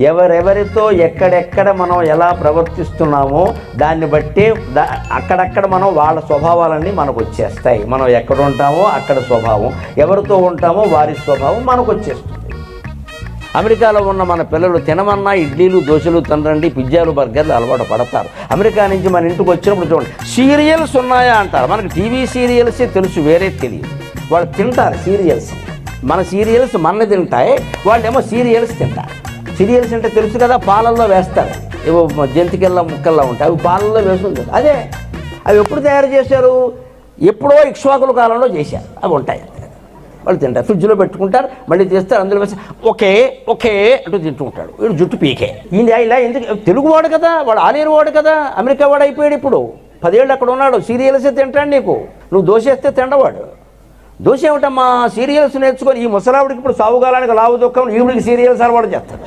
ఎవరెవరితో ఎక్కడెక్కడ మనం ఎలా ప్రవర్తిస్తున్నామో దాన్ని బట్టి అక్కడక్కడ మనం వాళ్ళ స్వభావాలన్నీ మనకు వచ్చేస్తాయి. మనం ఎక్కడ ఉంటామో అక్కడ స్వభావం, ఎవరితో ఉంటామో వారి స్వభావం మనకు వచ్చేస్తుంది. అమెరికాలో ఉన్న మన పిల్లలు తినమన్నా ఇడ్లీలు దోశలు తినరండి, పిజ్జాలు బర్గర్లు అలవాటు పడతారు. అమెరికా నుంచి మన ఇంటికి వచ్చినప్పుడు చూడండి, సీరియల్స్ ఉన్నాయా అంటారు. మనకి టీవీ సీరియల్సే తెలుసు, వేరే తెలియదు. వాళ్ళు తింటారు సీరియల్స్. మన సీరియల్స్ మన తింటాయి, వాళ్ళేమో సీరియల్స్ తింటారు. సీరియల్స్ అంటే తెలుసు కదా, పాలల్లో వేస్తారు, ఏవో జంతికల్లా ముక్కల్లా ఉంటాయి, అవి పాలల్లో వేస్తుంది. అదే అవి ఎప్పుడు తయారు చేశారు? ఎప్పుడో ఇక్ష్వాకుల కాలంలో చేశారు. అవి ఉంటాయి, వాళ్ళు తింటారు, ఫ్రిడ్జ్లో పెట్టుకుంటారు, మళ్ళీ తీస్తారు, అందులో వేసి ఓకే ఓకే అంటూ తింటూ ఉంటాడు. వీడు జుట్టు పీకే. ఇలా ఎందుకు? తెలుగువాడు కదా, వాడు ఆలేరు వాడు కదా, అమెరికా వాడు అయిపోయాడు. ఇప్పుడు 10 ఏళ్ళు అక్కడ ఉన్నాడు, సీరియల్సే తింటాడు. నీకు నువ్వు దోశ వేస్తే తిండవాడు. దోశ ఏమిటమ్మా, సీరియల్స్ నేర్చుకొని ఈ ముసలావిడికి ఇప్పుడు సావుగాలానికి లావు దుఃఖం, ఈవిడికి సీరియల్స్ అలవాటు చేస్తాడు.